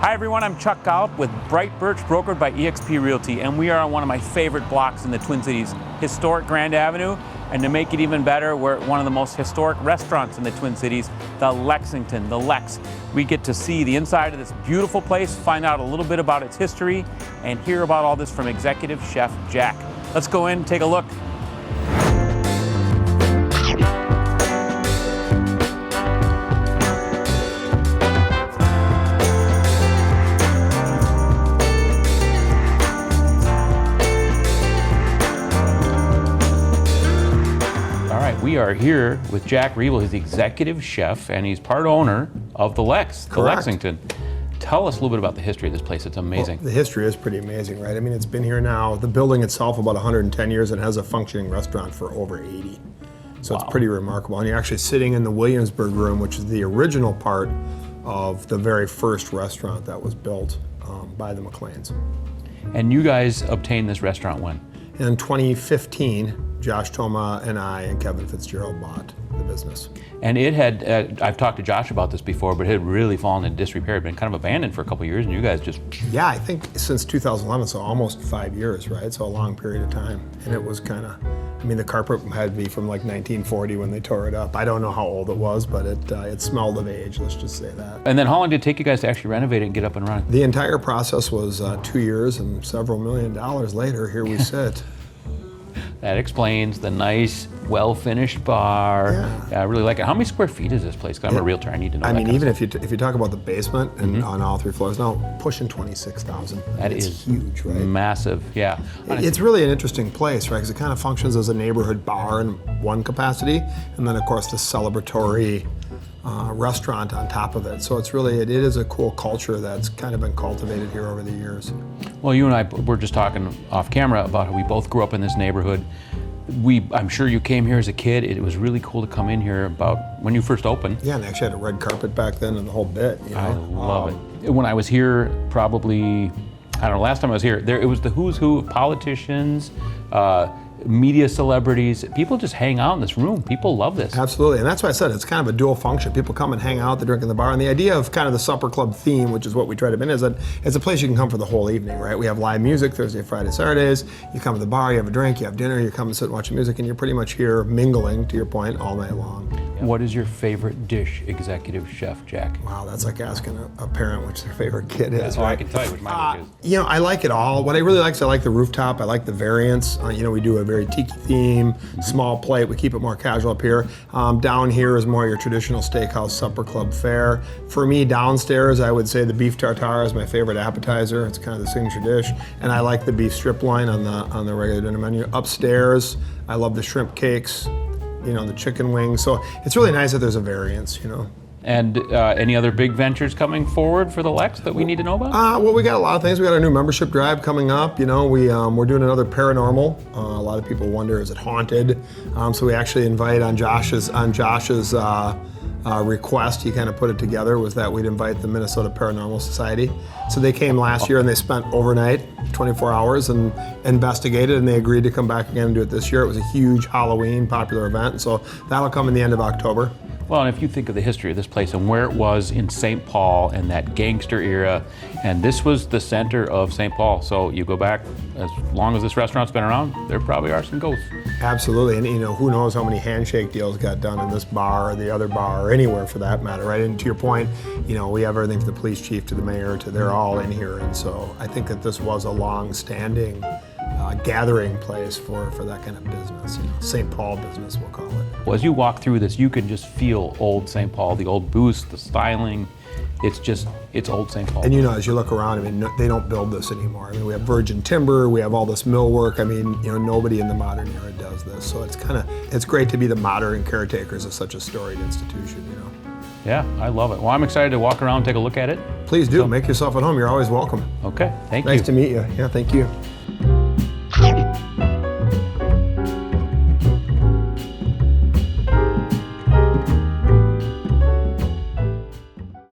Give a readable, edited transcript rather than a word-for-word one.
Hi everyone, I'm Chuck Gollop with Bright Birch, brokered by eXp Realty, and we are on one of my favorite blocks in the Twin Cities, historic Grand Avenue. And to make it even better, we're at one of the most historic restaurants in the Twin Cities, the Lexington, the Lex. We get to see the inside of this beautiful place, find out a little bit about its history, and hear about all this from Executive Chef Jack. Let's go in and take a look. We are here with Jack Riebel. He's the executive chef and he's part owner of the Lex, the Lexington. Tell us a little bit about the history of this place. It's amazing. Well, the history is pretty amazing, right? I mean, it's been here now, the building itself about 110 years and has a functioning restaurant for over 80. So It's pretty remarkable. And you're actually sitting in the Williamsburg room, which is the original part of the very first restaurant that was built by the McLeans. And you guys obtained this restaurant when? In 2015, Josh Thoma and I and Kevin Fitzgerald bought the business. And it had, I've talked to Josh about this before, but it had really fallen into disrepair. It had been kind of abandoned for a couple of years, and you guys just... Yeah, I think since 2011, so almost 5 years, right? So a long period of time. And it was kind of, I mean, the carpet had to be from like 1940 when they tore it up. I don't know how old it was, but it smelled of age, let's just say that. And then how long did it take you guys to actually renovate it and get up and running? The entire process was 2 years, and several $1 million later, here we sit. That explains the nice, well-finished bar. Yeah. I really like it. How many square feet is this place? 'Cause I'm a realtor, I need to know. I mean, even if you talk about the basement and on all 3 floors, now pushing 26,000. That is huge, right? Massive, yeah. It's really an interesting place, right? Because it kind of functions as a neighborhood bar in one capacity, and then of course the celebratory restaurant on top of it. So it's really, it is a cool culture that's kind of been cultivated here over the years. Well, you and I were just talking off camera about how we both grew up in this neighborhood. I'm sure you came here as a kid. It was really cool to come in here about when you first opened. Yeah, and they actually had a red carpet back then and the whole bit. You know? I love it. When I was here, probably, I don't know, last time I was here, it was the who's who of politicians, media celebrities. People just hang out in this room. People love this. Absolutely, and that's why I said it's kind of a dual function. People come and hang out, they drink in the bar, and the idea of kind of the supper club theme, which is what we try to be, is that it's a place you can come for the whole evening, right? We have live music Thursday, Friday, Saturdays. You come to the bar, you have a drink, you have dinner, you come and sit and watch music, and you're pretty much here mingling, to your point, all night long. What is your favorite dish, Executive Chef Jack? Wow, that's like asking a parent which their favorite kid is. Oh, right? I can tell you which my dish is. You know, I like it all. What I really like is I like the rooftop. I like the variants. You know, we do a very tiki theme, small plate. We keep it more casual up here. Down here is more your traditional steakhouse supper club fare. For me, downstairs, I would say the beef tartare is my favorite appetizer. It's kind of the signature dish, and I like the beef strip loin on the regular dinner menu. Upstairs, I love the shrimp cakes. You know, the chicken wings. So it's really nice that there's a variance, you know. And any other big ventures coming forward for the Lex that we need to know about? Well, we got a lot of things. We got our new membership drive coming up. You know, we're doing another paranormal. A lot of people wonder, is it haunted? So we actually invite on Josh's request, he kind of put it together, was that we'd invite the Minnesota Paranormal Society. So they came last year and they spent overnight, 24 hours, and investigated, and they agreed to come back again and do it this year. It was a huge Halloween popular event, so that'll come in the end of October. Well, and if you think of the history of this place and where it was in St. Paul and that gangster era, and this was the center of St. Paul. So you go back, as long as this restaurant's been around, there probably are some ghosts. Absolutely, and you know, who knows how many handshake deals got done in this bar or the other bar or anywhere for that matter, right? And to your point, you know, we have everything from the police chief to the mayor to they're all in here, and so I think that this was a long-standing gathering place for that kind of business, you know, St. Paul business, we'll call it. Well, as you walk through this, you can just feel old St. Paul, the old booths, the styling. It's old St. Paul. And you know, as you look around, I mean, they don't build this anymore. I mean, we have virgin timber, we have all this millwork. I mean, you know, nobody in the modern era does this. So it's great to be the modern caretakers of such a storied institution, you know. Yeah, I love it. Well, I'm excited to walk around and take a look at it. Please do, make yourself at home. You're always welcome. Okay, thank you. Nice to meet you. Yeah, thank you.